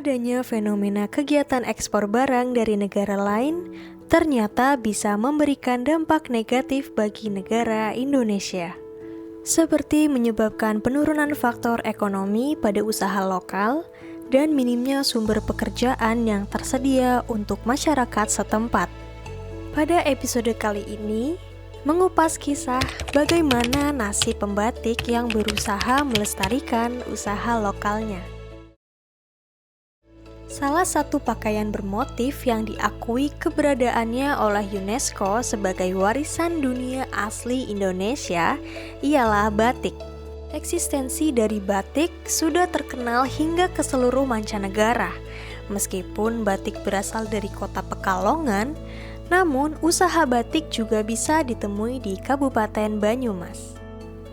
Adanya fenomena kegiatan ekspor barang dari negara lain ternyata bisa memberikan dampak negatif bagi negara Indonesia, seperti menyebabkan penurunan faktor ekonomi pada usaha lokal dan minimnya sumber pekerjaan yang tersedia untuk masyarakat setempat. Pada episode kali ini, mengupas kisah bagaimana nasib pembatik yang berusaha melestarikan usaha lokalnya. Salah satu pakaian bermotif yang diakui keberadaannya oleh UNESCO sebagai warisan dunia asli Indonesia ialah batik. Eksistensi dari batik sudah terkenal hingga ke seluruh mancanegara. Meskipun batik berasal dari kota Pekalongan, namun usaha batik juga bisa ditemui di Kabupaten Banyumas.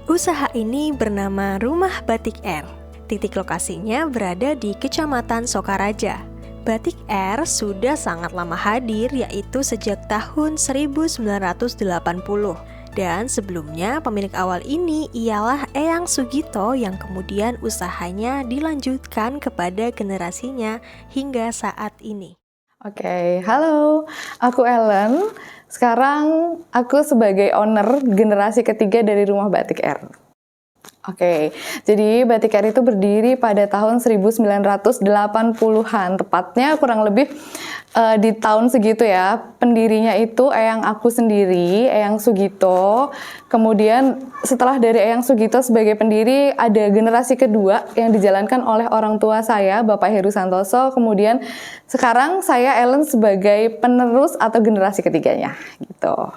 Usaha ini bernama Rumah Batik R. Titik lokasinya berada di Kecamatan Sokaraja. Batik R sudah sangat lama hadir, yaitu sejak tahun 1980. Dan sebelumnya pemilik awal ini ialah Eyang Sugito yang kemudian usahanya dilanjutkan kepada generasinya hingga saat ini. Oke, halo, aku Ellen. Sekarang aku sebagai owner generasi ketiga dari Rumah Batik R. Oke, jadi Batik R itu berdiri pada tahun 1980-an, tepatnya kurang lebih di tahun segitu ya. Pendirinya itu Eyang aku sendiri, Eyang Sugito. Kemudian setelah dari Eyang Sugito sebagai pendiri, ada generasi kedua yang dijalankan oleh orang tua saya, Bapak Heru Santoso. Kemudian sekarang saya Ellen sebagai penerus atau generasi ketiganya, gitu.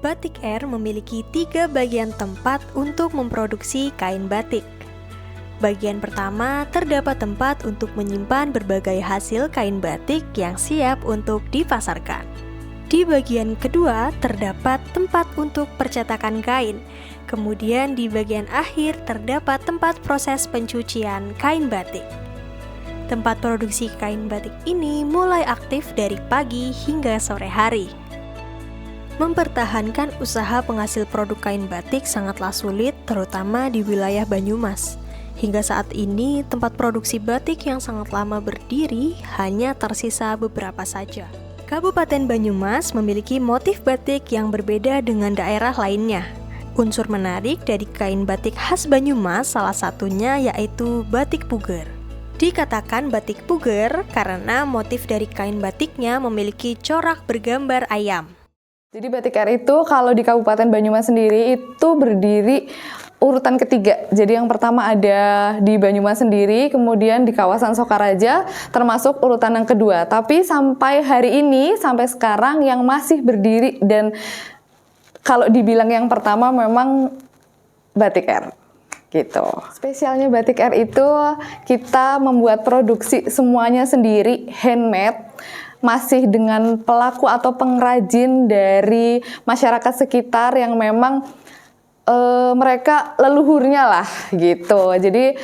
Batik R memiliki 3 bagian tempat untuk memproduksi kain batik. Bagian pertama terdapat tempat untuk menyimpan berbagai hasil kain batik yang siap untuk dipasarkan. Di bagian kedua terdapat tempat untuk percetakan kain. Kemudian di bagian akhir terdapat tempat proses pencucian kain batik. Tempat produksi kain batik ini mulai aktif dari pagi hingga sore hari. Mempertahankan usaha penghasil produk kain batik sangatlah sulit, terutama di wilayah Banyumas. Hingga saat ini, tempat produksi batik yang sangat lama berdiri hanya tersisa beberapa saja. Kabupaten Banyumas memiliki motif batik yang berbeda dengan daerah lainnya. Unsur menarik dari kain batik khas Banyumas salah satunya yaitu batik puger. Dikatakan batik puger karena motif dari kain batiknya memiliki corak bergambar ayam. Jadi Batik R itu kalau di Kabupaten Banyumas sendiri itu berdiri urutan ketiga. Jadi yang pertama ada di Banyumas sendiri, kemudian di kawasan Sokaraja termasuk urutan yang kedua. Tapi sampai hari ini, sampai sekarang yang masih berdiri dan kalau dibilang yang pertama memang Batik R. Gitu. Spesialnya Batik R itu kita membuat produksi semuanya sendiri, handmade. Masih dengan pelaku atau pengrajin dari masyarakat sekitar yang memang mereka leluhurnya lah gitu. Jadi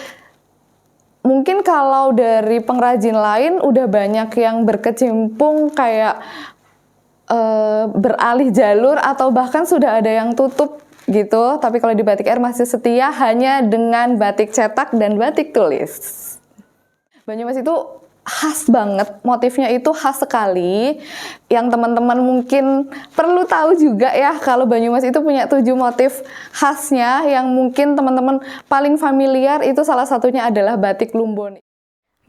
mungkin kalau dari pengrajin lain udah banyak yang berkecimpung kayak beralih jalur atau bahkan sudah ada yang tutup gitu. Tapi kalau di Batik R masih setia hanya dengan batik cetak dan batik tulis. Banyumas itu khas banget, motifnya itu khas sekali. Yang teman-teman mungkin perlu tahu juga ya, kalau Banyumas itu punya 7 motif khasnya yang mungkin teman-teman paling familiar itu salah satunya adalah batik lumbon.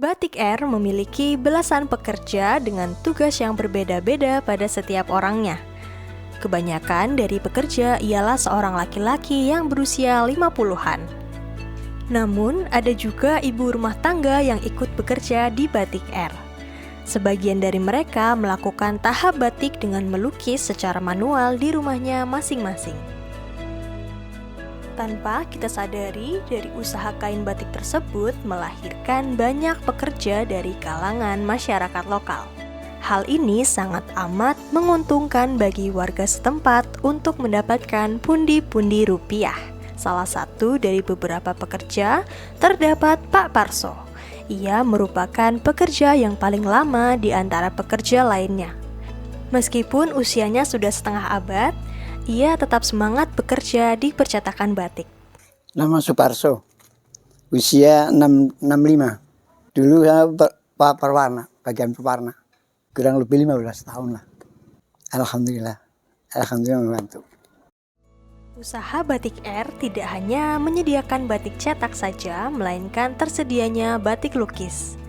Batik R memiliki belasan pekerja dengan tugas yang berbeda-beda pada setiap orangnya. Kebanyakan dari pekerja ialah seorang laki-laki yang berusia 50-an. Namun, ada juga ibu rumah tangga yang ikut bekerja di Batik R. Sebagian dari mereka melakukan tahap batik dengan melukis secara manual di rumahnya masing-masing. Tanpa kita sadari, dari usaha kain batik tersebut melahirkan banyak pekerja dari kalangan masyarakat lokal. Hal ini sangat amat menguntungkan bagi warga setempat untuk mendapatkan pundi-pundi rupiah. Salah satu dari beberapa pekerja terdapat Pak Parso. Ia merupakan pekerja yang paling lama di antara pekerja lainnya. Meskipun usianya sudah setengah abad, ia tetap semangat bekerja di percetakan batik. Nama Suparso, usia 65. Dulu saya perwarna, bagian pewarna. Kurang lebih 15 tahun lah. Alhamdulillah membantu. Usaha Batik Air tidak hanya menyediakan batik cetak saja, melainkan tersedianya batik lukis.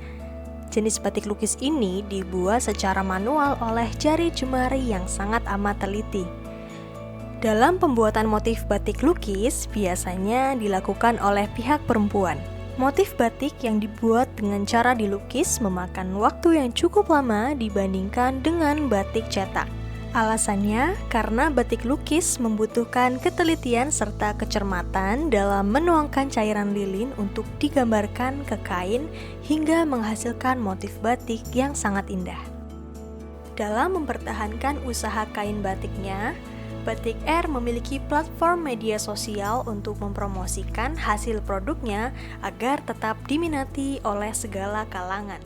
Jenis batik lukis ini dibuat secara manual oleh jari jemari yang sangat amat teliti. Dalam pembuatan motif batik lukis biasanya dilakukan oleh pihak perempuan. Motif batik yang dibuat dengan cara dilukis memakan waktu yang cukup lama dibandingkan dengan batik cetak. Alasannya karena batik lukis membutuhkan ketelitian serta kecermatan dalam menuangkan cairan lilin untuk digambarkan ke kain hingga menghasilkan motif batik yang sangat indah. Dalam mempertahankan usaha kain batiknya, Batik Air memiliki platform media sosial untuk mempromosikan hasil produknya agar tetap diminati oleh segala kalangan.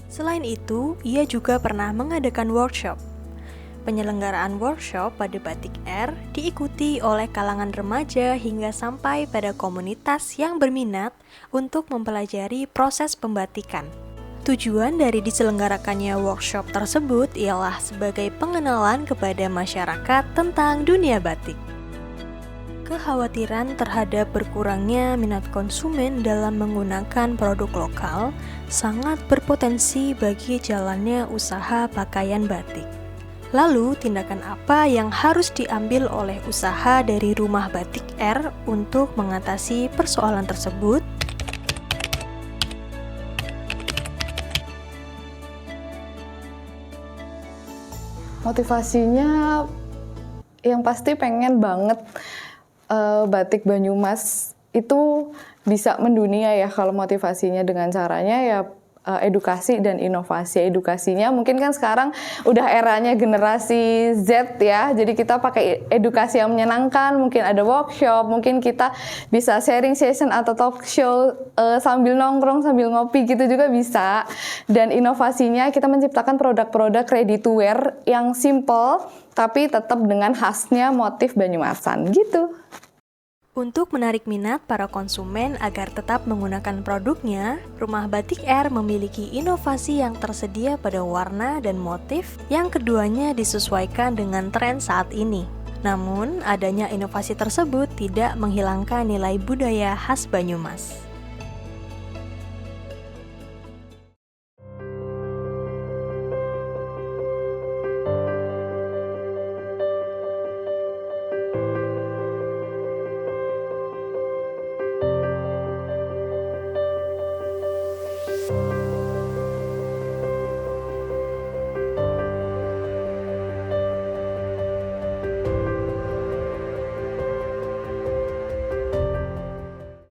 Selain itu, ia juga pernah mengadakan workshop. Penyelenggaraan workshop pada Batik Air diikuti oleh kalangan remaja hingga sampai pada komunitas yang berminat untuk mempelajari proses pembatikan. Tujuan dari diselenggarakannya workshop tersebut ialah sebagai pengenalan kepada masyarakat tentang dunia batik. Kekhawatiran terhadap berkurangnya minat konsumen dalam menggunakan produk lokal sangat berpotensi bagi jalannya usaha pakaian batik. Lalu, tindakan apa yang harus diambil oleh usaha dari Rumah Batik Air untuk mengatasi persoalan tersebut? Motivasinya yang pasti pengen banget batik Banyumas itu bisa mendunia ya. Kalau motivasinya dengan caranya ya edukasi dan inovasi. Edukasinya mungkin kan sekarang udah eranya generasi Z ya, jadi kita pakai edukasi yang menyenangkan, mungkin ada workshop, mungkin kita bisa sharing session atau talk show sambil nongkrong, sambil ngopi gitu juga bisa. Dan inovasinya kita menciptakan produk-produk ready to wear yang simple tapi tetap dengan khasnya motif Banyumasan gitu. Untuk menarik minat para konsumen agar tetap menggunakan produknya, Rumah Batik Air memiliki inovasi yang tersedia pada warna dan motif yang keduanya disesuaikan dengan tren saat ini. Namun, adanya inovasi tersebut tidak menghilangkan nilai budaya khas Banyumas.